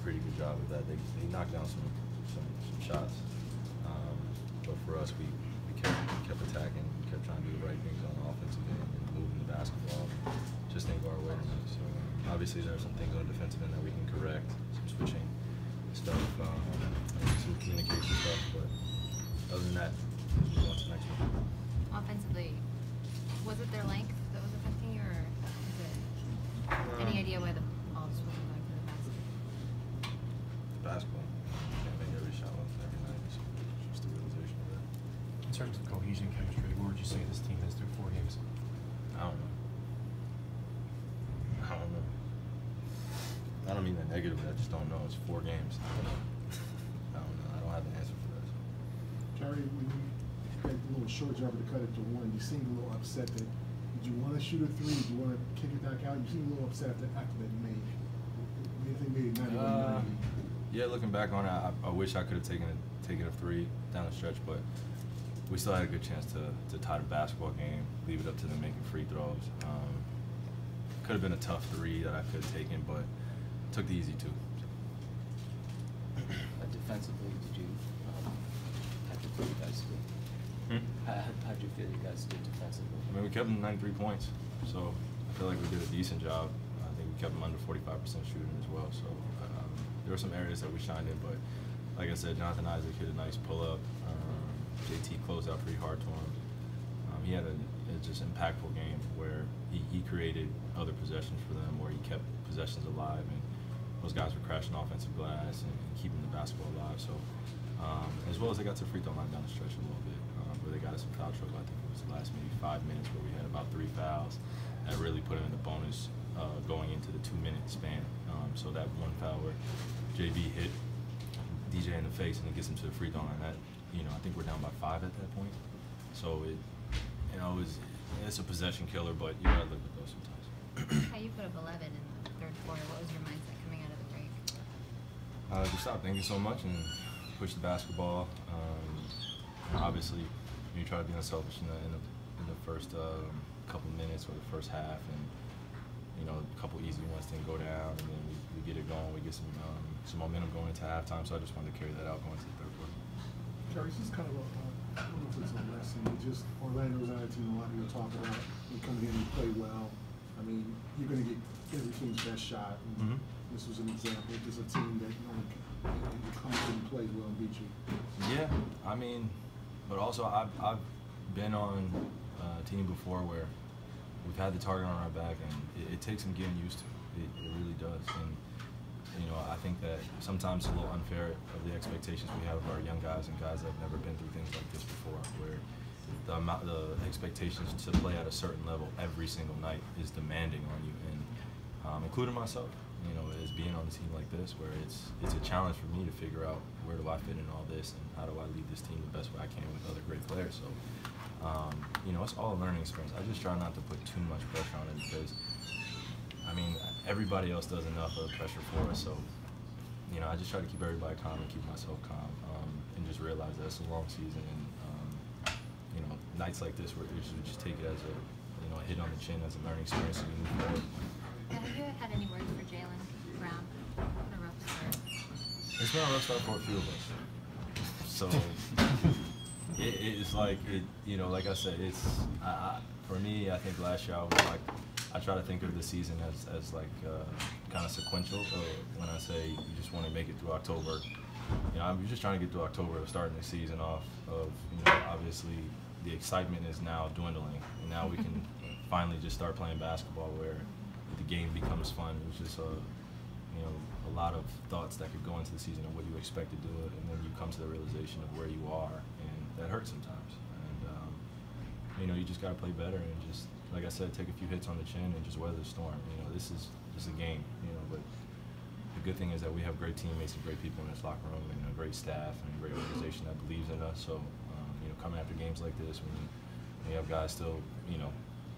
pretty good job with that. They knocked down some shots, but for us, we kept attacking, we kept trying to do the right things on the offensive end and moving the basketball, just didn't go our way tonight. So obviously there are some things on the defensive end that we can correct, some switching stuff, some communication stuff, but other than that, we'll move on to the next one. Offensively, was it their length that was affecting you, or is it any idea why the ball just wasn't going for the basket? Basketball. Can't make every shot every night. It's just the realization of that. In terms of cohesion, chemistry, what would you say this team is through 4 games? I don't know. I don't mean that negatively. I just don't know. It's 4 games. I don't know. I don't have an answer for that. Kyrie, when you got a little short jumper to cut it to 1, you seemed a little upset. Did you want to shoot a 3? Did you want to kick it back out? You seemed a little upset after that make. What do you think made it 91-90? Yeah, looking back on it, I wish I could have taken a 3 down the stretch, but we still had a good chance to tie the basketball game, leave it up to them making free throws. Could have been a tough 3 that I could have taken, but took the easy 2. Defensively, did you how'd you feel you guys did? How'd you feel you guys did defensively? I mean, we kept them 93 points, so I feel like we did a decent job. I think we kept them under 45% shooting as well. So there were some areas that we shined in, but like I said, Jonathan Isaac hit a nice pull-up. JT closed out pretty hard to him. He had a just impactful game where he created other possessions for them, where he kept possessions alive, and those guys were crashing offensive glass and keeping the basketball alive. So, as well as they got to free throw line down the stretch a little bit, where they got us some foul trouble. I think it was the last maybe 5 minutes where we had about 3 fouls that really put them in the bonus going into the 2-minute span. So that one foul where JB hit DJ in the face and it gets him to the free throw line. That, I think we're down by 5 at that point. So it's a possession killer, but you gotta live with those sometimes. How you put up 11 in the third quarter? What was your mindset coming out of the break? Just stop thinking so much and push the basketball. Obviously, you try to be unselfish in the first couple minutes or the first half, and a couple easy ones didn't go down, and then we get it going. We get some momentum going into halftime. So I just wanted to carry that out going into the third quarter. Kyrie, this is kind of I don't know if it's a lesson. Just Orlando's attitude. A lot of people talk about you come here and you play well. I mean, you're going to get every team's best shot. And this was an example. Just a team that comes in and plays well and beat you. Yeah, I mean, but also I've been on a team before where we've had the target on our back, and it takes some getting used to. It really does. And I think that sometimes it's a little unfair of the expectations we have of our young guys and guys that have never been through things like this before, where the expectations to play at a certain level every single night is demanding on you, and including myself, as being on a team like this, where it's a challenge for me to figure out where do I fit in all this and how do I lead this team the best way I can with other great players. So, it's all a learning experience. I just try not to put too much pressure on it because, I mean, everybody else does enough of the pressure for us. So, I just try to keep everybody calm and keep myself calm, and just realize that it's a long season, and nights like this where you should just take it as a hit on the chin, as a learning experience, and you move forward. Have you had any words for Jaylen Brown? What a rough start. It's been a rough start for a few of us. So it's like like I said, for me, I think last year I try to think of the season as like kind of sequential. When I say you just want to make it through October, I'm just trying to get through October, starting the season off of obviously the excitement is now dwindling, and now we can finally just start playing basketball where the game becomes fun. It was just a lot of thoughts that could go into the season of what you expect to do it, and then you come to the realization of where you are, and that hurts sometimes. And you just got to play better and just, like I said, take a few hits on the chin and just weather the storm. This is just a game. But the good thing is that we have great teammates and great people in this locker room, and a great staff and a great organization that believes in us. So coming after games like this, when you have guys still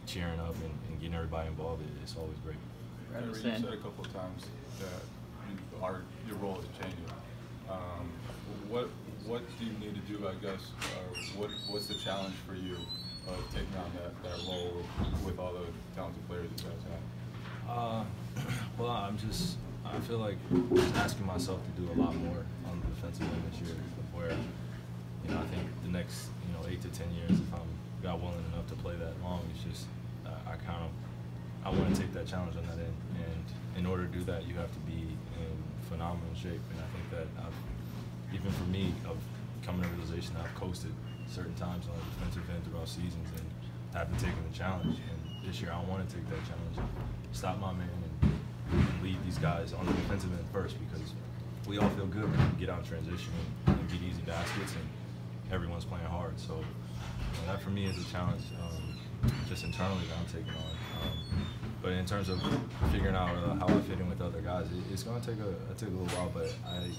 cheering up and getting everybody involved, it's always great. You said a couple of times that your role is changing. What do you need to do, I guess, or what's the challenge for you of taking on that role with all the talented players that you guys have? Well, I'm I feel like just asking myself to do a lot more on the defensive end this year, where I think the next 8 to 10 years, if I'm God willing enough to play that long, it's just I want to take that challenge on that end, and in order to do that, you have to be in phenomenal shape. And I think that even for me, I've come to the realization that I've coasted certain times on the defensive end throughout seasons and haven't taken the challenge. And this year, I want to take that challenge and stop my man and lead these guys on the defensive end first, because we all feel good when we get out in transition and get easy baskets and everyone's playing hard. So that for me is a challenge, just internally that I'm taking on. But in terms of figuring out how I fit in with other guys, it's going to take a little while. But I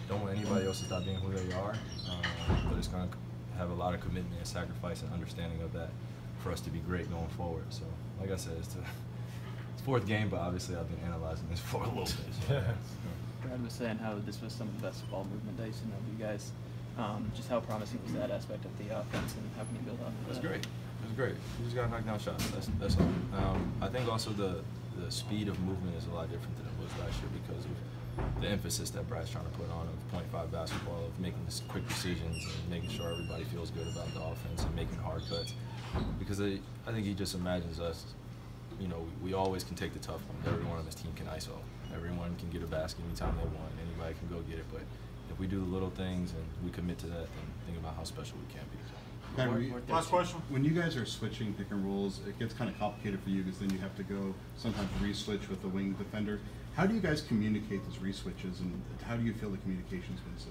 don't want anybody else to stop being who they are. But it's going to have a lot of commitment and sacrifice and understanding of that for us to be great going forward. So, like I said, it's fourth game, but obviously I've been analyzing this for a little bit. So. Brad was saying how this was some of the best ball movement that he's seen of you guys. Just how promising was that aspect of the offense, and how can you build off of that? It was great. It was great. You just got to knock down shots. That's all. I think also the speed of movement is a lot different than it was last year because of the emphasis that Brad's trying to put on of .5 basketball, of making quick decisions and making sure everybody feels good about the offense and making hard cuts. Because I think he just imagines us, we always can take the tough one. Everyone on this team can ISO. Everyone can get a basket anytime they want. Anybody can go get it. But if we do the little things and we commit to that, then think about how special we can be. Last question. When you guys are switching pick and rolls, it gets kind of complicated for you because then you have to go sometimes re-switch with the wing defender. How do you guys communicate those re-switches, and how do you feel the communication's been so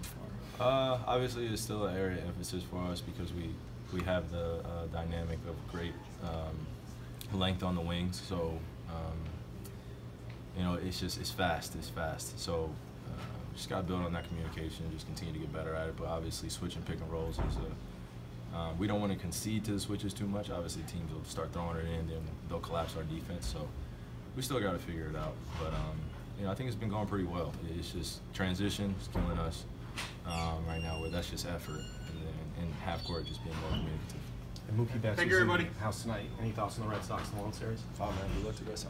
far? Obviously, it's still an area of emphasis for us because we have the dynamic of great length on the wings. So, it's fast. So, just got to build on that communication and just continue to get better at it. But obviously, switching pick and rolls is we don't want to concede to the switches too much. Obviously, teams will start throwing it in, then they'll collapse our defense. So, we still got to figure it out. But I think it's been going pretty well. It's just transition is killing us right now, where that's just effort, and then in half court just being more communicative. And Mookie Betts Thank you, is in everybody. the house tonight. Any thoughts on the Red Sox in the World Series? Oh man, good luck to you guys.